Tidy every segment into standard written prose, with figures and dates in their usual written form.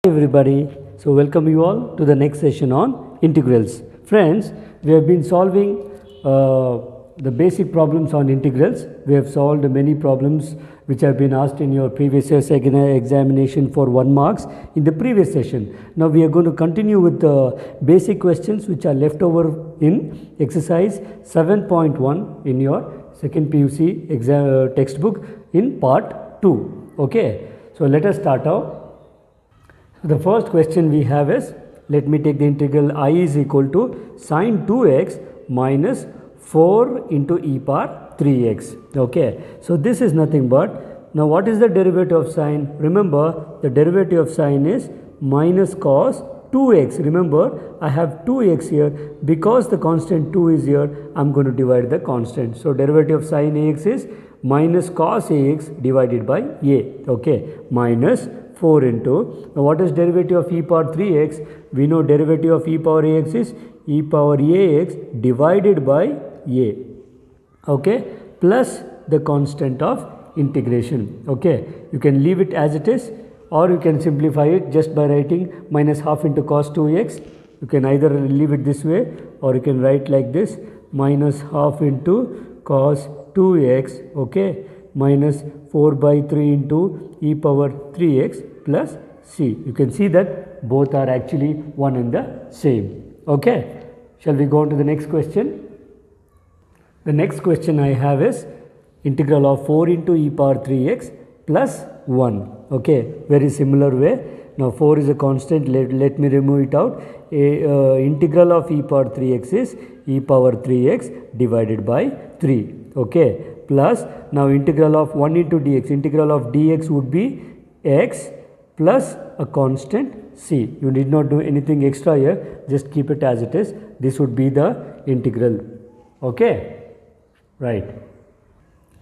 Everybody, so welcome you all to the next session on integrals. Friends, we have been solving the basic problems on integrals. We have solved many problems which have been asked in your previous year's examination for 1 marks in the previous session. Now we are going to continue with the basic questions which are left over in exercise 7.1 in your second PUC textbook in part 2. Okay, so let us start out. The first question we have is, let me take the integral I is equal to sine 2x minus 4 into e power 3x. Okay, so this is nothing but, now what is the derivative of sine? Remember, the derivative of sine is minus cos 2x. Remember, I have 2x here. Because the constant 2 is here, I am going to divide the constant. So derivative of sine ax is minus cos ax divided by a. Okay, minus 4 into, now what is derivative of e power 3x? We know derivative of e power ax is e power ax divided by a, okay, plus the constant of integration. Okay, you can leave it as it is, or you can simplify it just by writing minus half into cos 2x. You can either leave it this way, or you can write like this, minus half into cos 2x, okay, minus 4 by 3 into e power 3x plus c. You can see that both are actually one and the same. Okay, shall we go on to the next question? The next question I have is integral of 4 into e power 3x plus 1. Okay, very similar way. Now 4 is a constant, let me remove it out. Integral of e power 3x is e power 3x divided by 3. Okay, plus now integral of 1 into dx, integral of dx would be x plus a constant c. You need not do anything extra here, just keep it as it is. This would be the integral. Okay, right.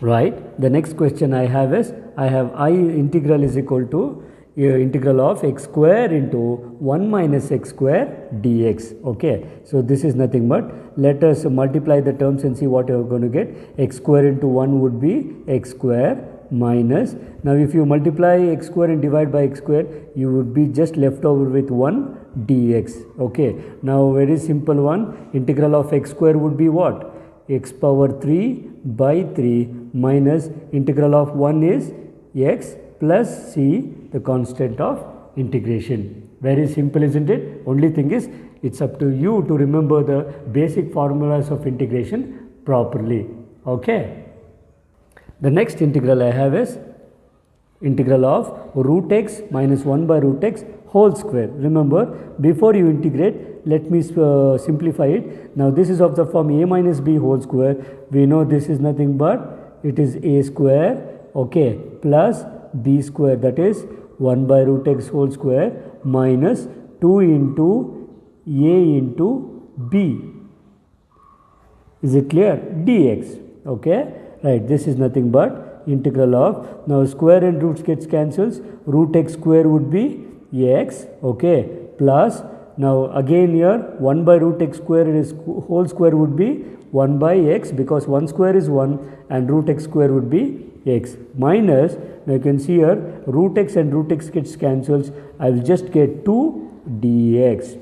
The next question I have is, I have I integral is equal to integral of x square into 1 minus x square dx. Okay, so this is nothing but, let us multiply the terms and see what you are going to get. X square into 1 would be x square minus, now if you multiply x square and divide by x square, you would be just left over with 1 dx. Okay, now very simple one, integral of x square would be what? X power 3 by 3 minus integral of 1 is x plus c, the constant of integration. Very simple, isn't it? Only thing is, it's up to you to remember the basic formulas of integration properly. Okay, the next integral I have is integral of root x minus 1 by root x whole square. Remember, before you integrate, let me simplify it. Now this is of the form a minus b whole square. We know this is nothing but, it is a square, okay, plus b square, that is 1 by root x whole square minus 2 into a into b. Is it clear? Dx. Okay, right, this is nothing but integral of, now square and roots gets cancels, root x square would be x, okay, plus, now again here 1 by root x square is whole square would be 1 by x, because 1 square is 1 and root x square would be x, minus, now you can see here root x and root x gets cancels, I will just get 2 dx.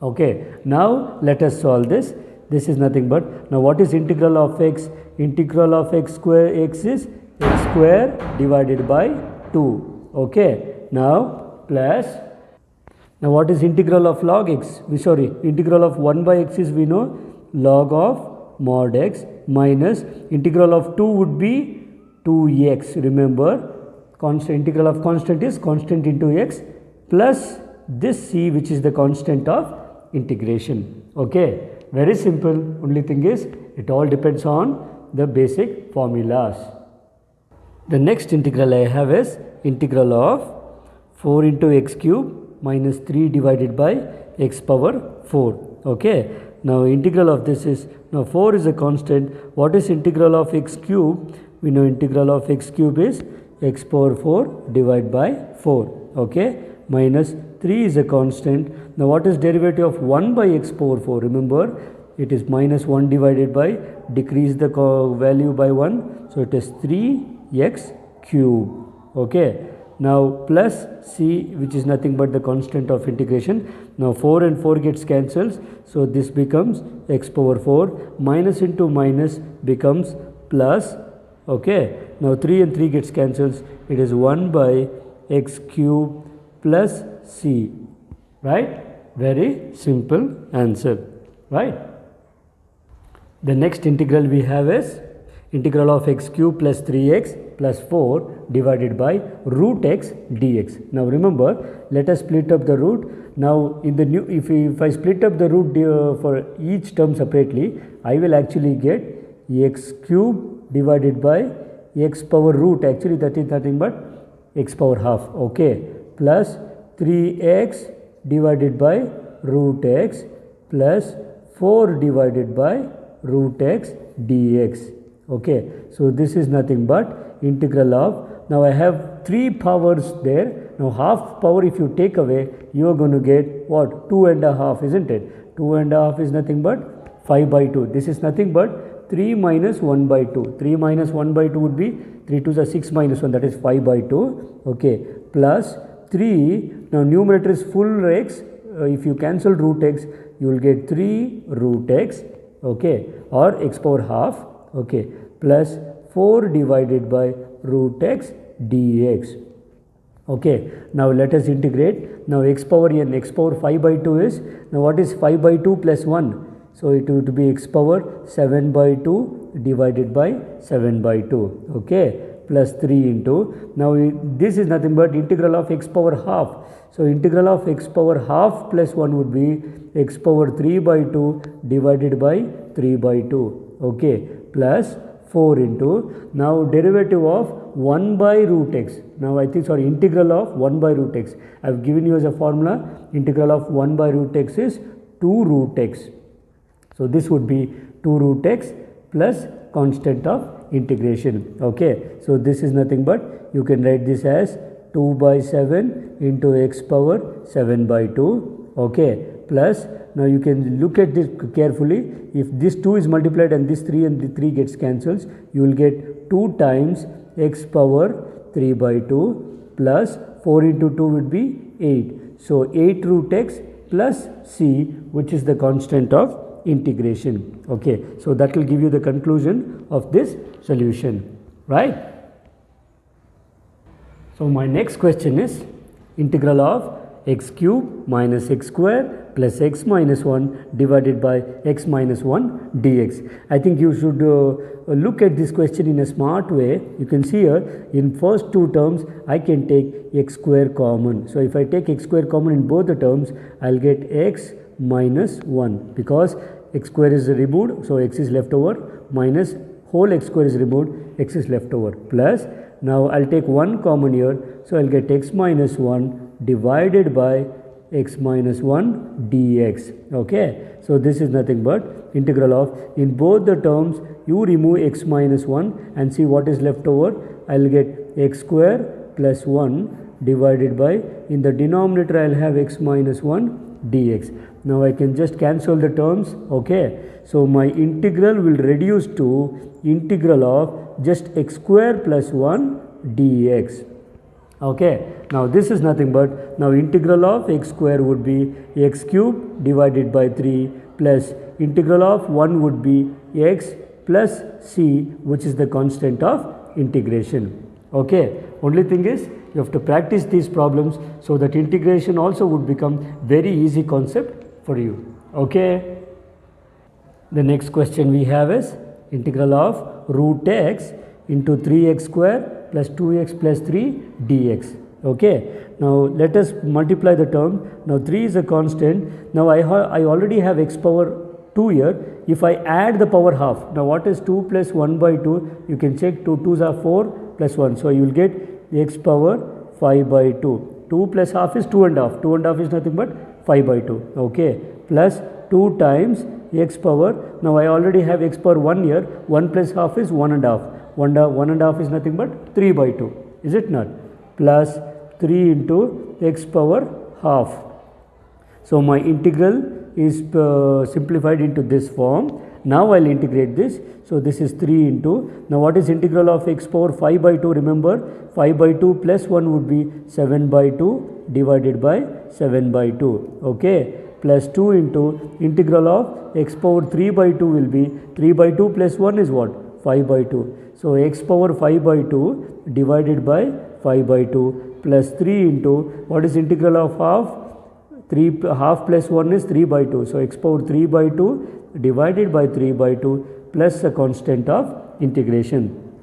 Okay, now let us solve this. This is nothing but, now what is integral of x? Integral of x square, x is x square divided by 2. Okay, now plus, now what is integral of log x? Integral of 1 by x is, we know, log of mod x, minus integral of 2 would be 2x. Remember, constant, integral of constant is constant into x, plus this c, which is the constant of integration. Okay, very simple. Only thing is, it all depends on the basic formulas. The next integral I have is integral of 4 into x cube minus 3 divided by x power 4. Okay, now integral of this is, now 4 is a constant. What is integral of x cube? We know integral of x cube is x power 4 divided by 4. Okay, minus 3 is a constant. Now what is derivative of 1 by x power 4? Remember, it is minus 1 divided by, decrease the value by 1, so it is 3x cube. Okay, Now plus c, which is nothing but the constant of integration. Now 4 and 4 gets cancels, so this becomes x power 4. Minus into minus becomes plus. Okay, now 3 and 3 gets cancels, it is 1 by x cube plus c, right? Very simple answer, right? The next integral we have is integral of x cube plus 3x plus 4 divided by root x dx. Now remember, let us split up the root. Now in the new, if I split up the root for each term separately, I will actually get x cube divided by x power root, actually that is nothing but x power half, okay, plus 3x divided by root x plus 4 divided by root x dx. Okay, so this is nothing but integral of, now I have 3 powers there. Now half power if you take away, you are going to get what? 2.5, isn't it? 2.5 is nothing but 5 by 2. This is nothing but 3 minus 1 by 2. 3 minus 1 by 2 would be 3 2s are 6 minus 1, that is 5 by 2. Okay, plus 3. Now numerator is full x. If you cancel root x, you will get 3 root x, okay, or x power half, okay, plus 4 divided by root x dx. Okay, now let us integrate. Now x power n, x power 5 by 2 is, now what is 5 by 2 plus 1? So it would be x power 7 by 2 divided by 7 by 2, okay, plus 3 into, now this is nothing but integral of x power half. So integral of x power half plus 1 would be x power 3 by 2 divided by 3 by 2, okay, plus 4 into, now derivative of 1 by root x. Now I think, sorry, integral of 1 by root x. I have given you as a formula, integral of 1 by root x is 2 root x. So this would be 2 root x plus constant of integration, okay. So this is nothing but, you can write this as 2 by 7 into x power 7 by 2, okay, plus, now you can look at this carefully. If this 2 is multiplied and this 3 and the 3 gets cancels, you will get 2 times x power 3 by 2 plus 4 into 2 would be 8. So 8 root x plus c, which is the constant of integration, okay. So that will give you the conclusion of this solution, right? So my next question is integral of x cube minus x square plus x minus 1 divided by x minus 1 dx. I think you should look at this question in a smart way. You can see here in first two terms I can take x square common. So if I take x square common in both the terms, I will get x minus 1 because x square is removed, so x is left over, minus whole x square is removed, x is left over, plus, now I will take 1 common here, so I will get x minus 1 divided by x minus 1 dx, okay. So this is nothing but integral of, in both the terms you remove x minus 1 and see what is left over. I will get x square plus 1 divided by, in the denominator I will have x minus 1 dx. Now I can just cancel the terms, okay. So my integral will reduce to integral of just x square plus 1 dx, okay. Now this is nothing but, now integral of x square would be x cube divided by 3 plus integral of 1 would be x plus c, which is the constant of integration, okay. Only thing is you have to practice these problems so that integration also would become very easy concept for you, okay. The next question we have is integral of root x into 3x square plus 2x plus 3 dx, okay. Now let us multiply the term. Now 3 is a constant. Now I already have x power 2 here. If I add the power half, now what is 2 plus 1 by 2? You can check, 2 2s are 4 plus 1. So you will get x power 5 by 2. 2 plus half is 2.5. 2.5 is nothing but 5 by 2, okay. Plus 2 times x power, now I already have x power 1 here. 1 plus half is 1.5. 1.5 is nothing but 3 by 2, is it not? Plus 3 into x power half. So my integral is simplified into this form. Now I'll integrate this. So this is 3 into, now what is integral of x power 5 by 2? Remember, 5 by 2 plus 1 would be 7 by 2 divided by 7 by 2. Okay, plus 2 into integral of x power 3 by 2 will be 3 by 2 plus 1 is what? 5 by 2. So x power 5 by 2 divided by 5 by 2 plus 3 into, what is integral of half? 3 half plus 1 is 3 by 2. So x power 3 by 2 divided by 3 by 2 plus the constant of integration.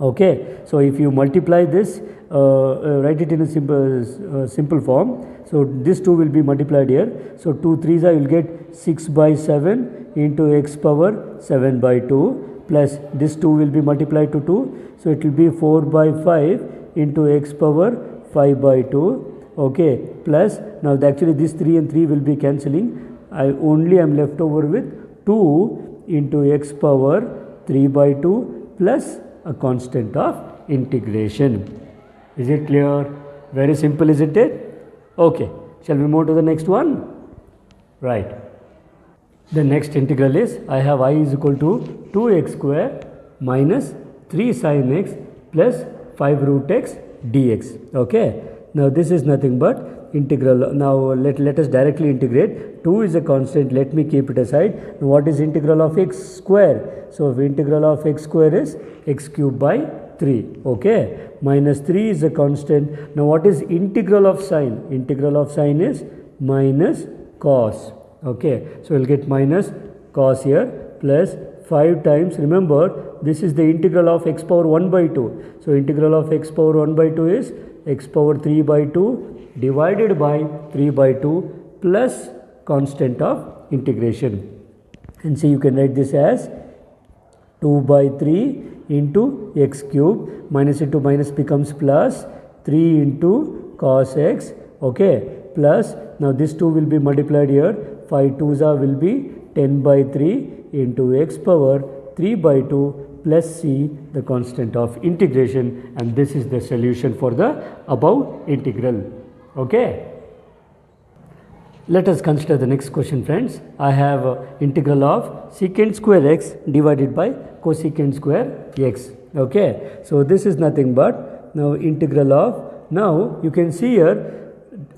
Okay, so if you multiply this, write it in a simple form. So this 2 will be multiplied here. So 2 3s you will get 6 by 7 into x power 7 by 2 plus this 2 will be multiplied to 2. So it will be 4 by 5 into x power 5 by 2. Okay, plus now actually this 3 and 3 will be cancelling. I am left over with 2 into x power 3 by 2 plus a constant of integration. Is it clear? Very simple, isn't it? Okay, shall we move to the next one? Right. The next integral is, I have I is equal to 2x square minus 3 sin x plus 5 root x dx. Okay, now this is nothing but integral. Now let us directly integrate. 2 is a constant, let me keep it aside. Now what is integral of x square? So if integral of x square is x cube by 3. Okay, minus 3 is a constant. Now what is integral of sine? Integral of sine is minus cos. Okay, so we'll get minus cos here plus 5 times, remember this is the integral of x power 1 by 2. So integral of x power 1 by 2 is x power 3 by 2 divided by 3 by 2 plus constant of integration. And so you can write this as 2 by 3 into x cube, minus into minus becomes plus 3 into cos x. Okay, plus now this 2 will be multiplied here, 5 2s will be 10 by 3 into x power 3 by 2 plus c, the constant of integration, and this is the solution for the above integral. Okay, let us consider the next question, friends. I have integral of secant square x divided by cosecant square x. Okay, so this is nothing but now integral of, now you can see here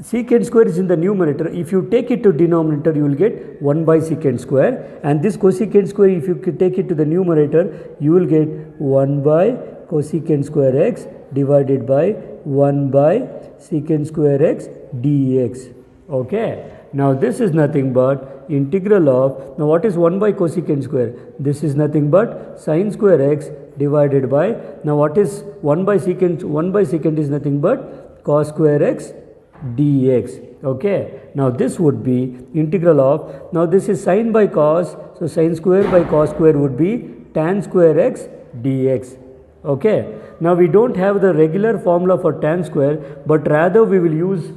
secant square is in the numerator. If you take it to denominator, you will get 1 by secant square, and this cosecant square, if you take it to the numerator, you will get 1 by cosecant square x divided by 1 by secant square x dx. Okay, now this is nothing but integral of, now what is 1 by cosecant square? This is nothing but sine square x divided by, now what is 1 by secant? 1 by secant is nothing but cos square x dx. Okay, now this would be integral of, now this is sine by cos, so sine square by cos square would be tan square x dx. Okay, now we don't have the regular formula for tan square, but rather we will use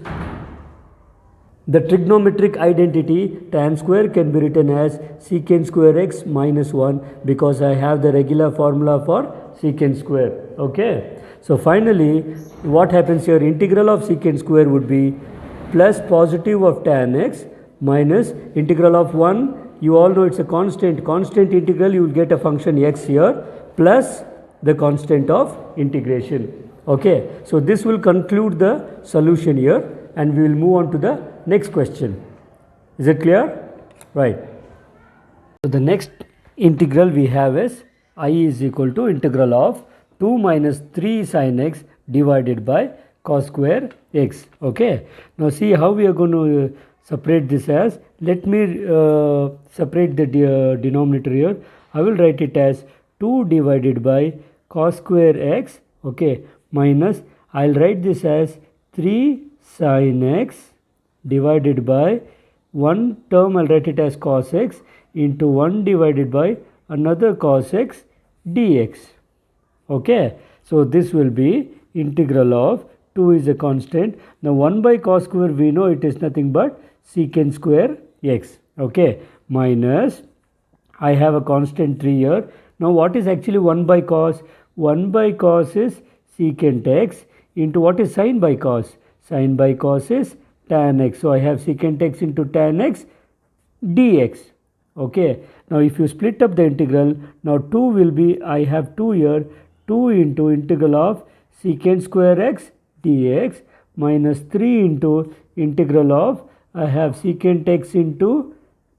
the trigonometric identity. Tan square can be written as secant square x minus 1, because I have the regular formula for secant square. Okay, so finally what happens here, integral of secant square would be plus positive of tan x minus integral of 1, you all know it's a constant integral, you will get a function x here plus the constant of integration. Okay, so this will conclude the solution here, and we will move on to the next question. Is it clear? Right. So the next integral we have is I is equal to integral of 2 minus 3 sin x divided by cos square x. Okay, now see how we are going to separate this as, let me separate the denominator here. I will write it as 2 divided by cos square x, okay, minus, I will write this as 3 sin x divided by one term, I will write it as cos x into 1 divided by another cos x dx. Okay, so this will be integral of, 2 is a constant, now 1 by cos square we know it is nothing but secant square x. Okay, minus, I have a constant 3 here. Now what is actually 1 by cos? 1 by cos is secant x into what is sin by cos? Sin by cos is tan x. So I have secant x into tan x dx. Okay, now if you split up the integral, now 2 will be, I have 2 here, 2 into integral of secant square x dx minus 3 into integral of, I have secant x into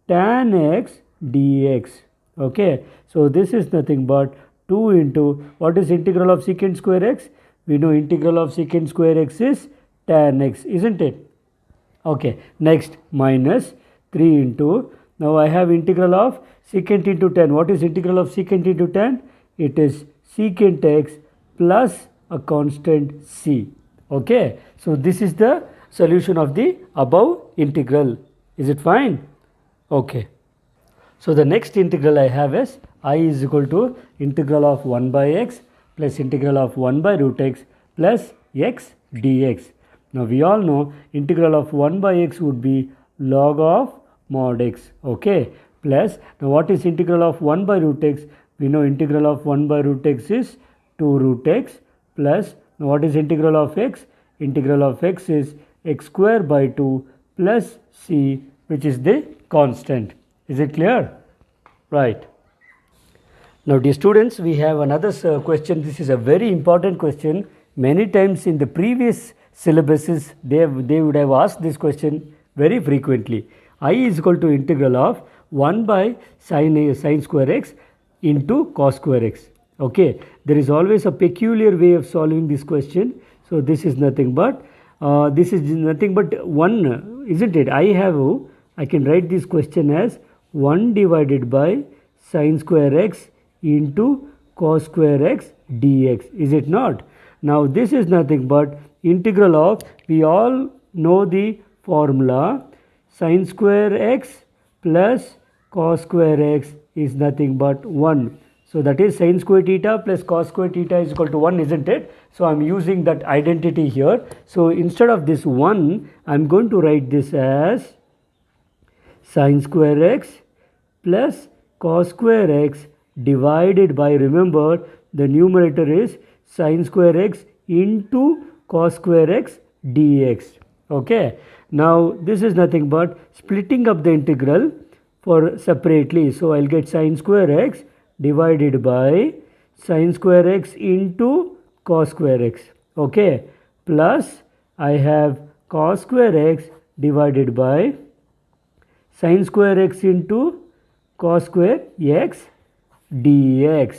tan x dx. Okay, so this is nothing but 2 into, what is integral of secant square x? We know integral of secant square x is tan x, isn't it? Okay, next minus 3 into, now I have integral of secant into tan. What is integral of secant into tan? It is secant x plus a constant c. Okay, so this is the solution of the above integral. Is it fine? Okay. So the next integral I have is I is equal to integral of 1 by x plus integral of 1 by root x plus x dx. Now we all know integral of 1 by x would be log of mod x. Okay, plus, now what is integral of 1 by root x? We know integral of 1 by root x is 2 root x plus, now what is integral of x? Integral of x is x square by 2 plus c, which is the constant. Is it clear? Right. Now dear students, we have another question. This is a very important question. Many times in the previous syllabuses, they would have asked this question very frequently. I is equal to integral of 1 by sine square x into cos square x. Okay, there is always a peculiar way of solving this question. So this is nothing but 1, isn't it? I can write this question as 1 divided by sine square x into cos square x dx. Is it not? Now this is nothing but integral of, we all know the formula, sine square x plus cos square x is nothing but 1. So that is sine square theta plus cos square theta is equal to 1, isn't it? So I am using that identity here. So instead of this 1, I am going to write this as sine square x plus cos square x divided by, remember the numerator is sine square x into cos square x dx. Okay, now this is nothing but splitting up the integral for separately. So I'll get sine square x divided by sine square x into cos square x. Okay, plus I have cos square x divided by sine square x into cos square x dx.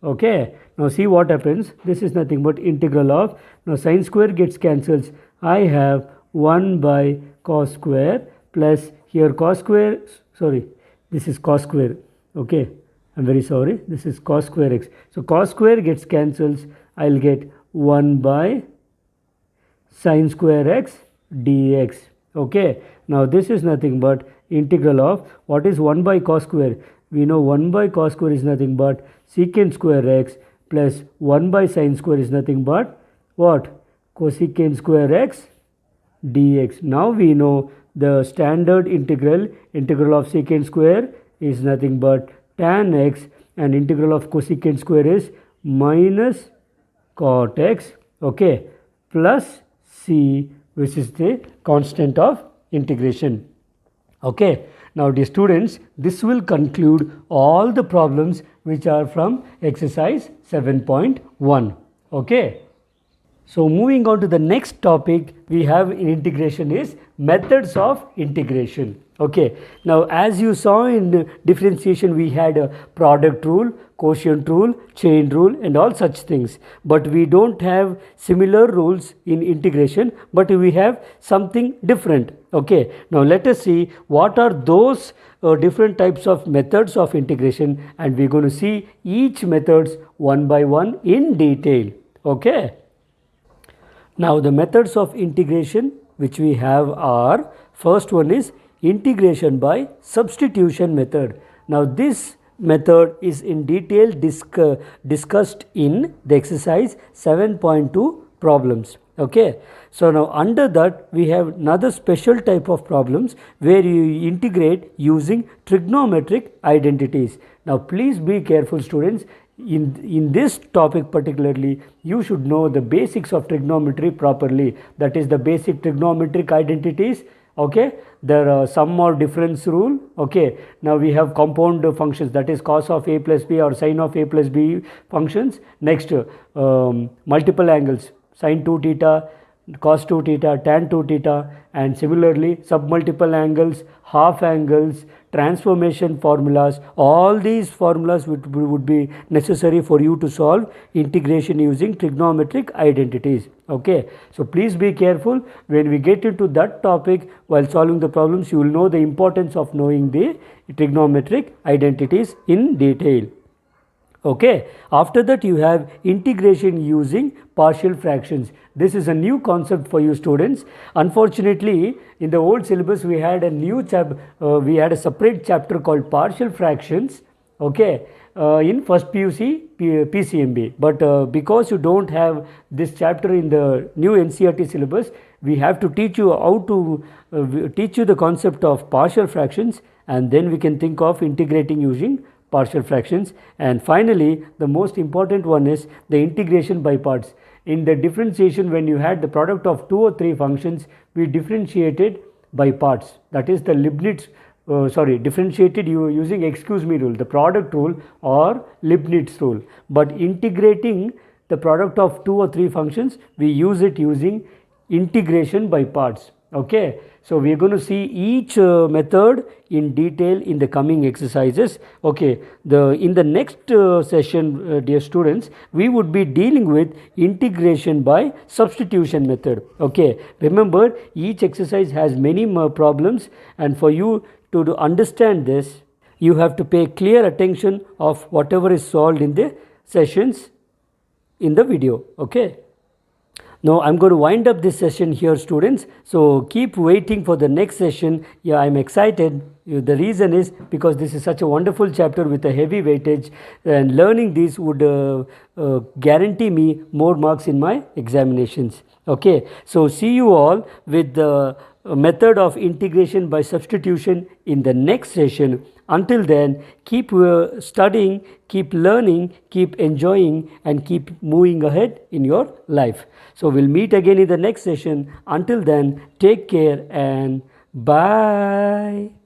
Okay, now see what happens. This is nothing but integral of, now sine square gets cancels. I have 1 by cos square plus here cos square, sorry, this is cos square. Okay, I'm very sorry, this is cos square x. So cos square gets cancels. I'll get 1 by sine square x dx. Okay, now this is nothing but integral of, what is 1 by cos square? We know 1 by cos square is nothing but secant square x plus 1 by sine square is nothing but what? Cosecant square x dx. Now we know the standard integral of secant square is nothing but tan x, and integral of cosecant square is minus cot x, okay, plus c, which is the constant of integration. Okay, now dear students, this will conclude all the problems which are from exercise 7.1. Okay. So moving on to the next topic we have in integration is methods of integration. Okay. Now as you saw in differentiation, we had a product rule, quotient rule, chain rule and all such things. But we don't have similar rules in integration, but we have something different. Okay. Now let us see what are those different types of methods of integration, and we're going to see each methods one by one in detail. Okay. Now the methods of integration which we have are, first one is integration by substitution method. Now this method is in detail discussed in the exercise 7.2 problems. Okay. So now under that we have another special type of problems where you integrate using trigonometric identities. Now please be careful students. In this topic particularly, you should know the basics of trigonometry properly. That is the basic trigonometric identities, Okay, there are sum or difference rule. Okay, now we have compound functions, that is cos of a plus b or sin of a plus b functions. Next, multiple angles, sin 2 theta, cos 2 theta, tan 2 theta, and similarly submultiple angles, half angles, transformation formulas. All these formulas would be necessary for you to solve integration using trigonometric identities. Okay, so please be careful when we get into that topic. While solving the problems, you will know the importance of knowing the trigonometric identities in detail. Okay, after that you have integration using partial fractions. This is a new concept for you students. Unfortunately, in the old syllabus we had a we had a separate chapter called partial fractions. Okay, in first PUC PCMB, but because you don't have this chapter in the new NCERT syllabus, we have to teach you how to teach you the concept of partial fractions, and then we can think of integrating using partial fractions. And finally, the most important one is the integration by parts. In the differentiation, when you had the product of 2 or 3 functions, we differentiated by parts, that is the Leibniz differentiated using excuse me rule, the product rule or Leibniz rule. But integrating the product of 2 or 3 functions, we use it using integration by parts. Okay, so we are going to see each method in detail in the coming exercises. Okay, in the next session, dear students, we would be dealing with integration by substitution method. Okay, remember each exercise has many problems, and for you to understand this, you have to pay clear attention of whatever is solved in the sessions in the video. Okay. Now I'm going to wind up this session here, students. So keep waiting for the next session. Yeah, I'm excited. The reason is because this is such a wonderful chapter with a heavy weightage, and learning this would guarantee me more marks in my examinations. Okay, so see you all with the method of integration by substitution in the next session. Until then, keep studying, keep learning, keep enjoying, and keep moving ahead in your life. So we'll meet again in the next session. Until then, take care and bye.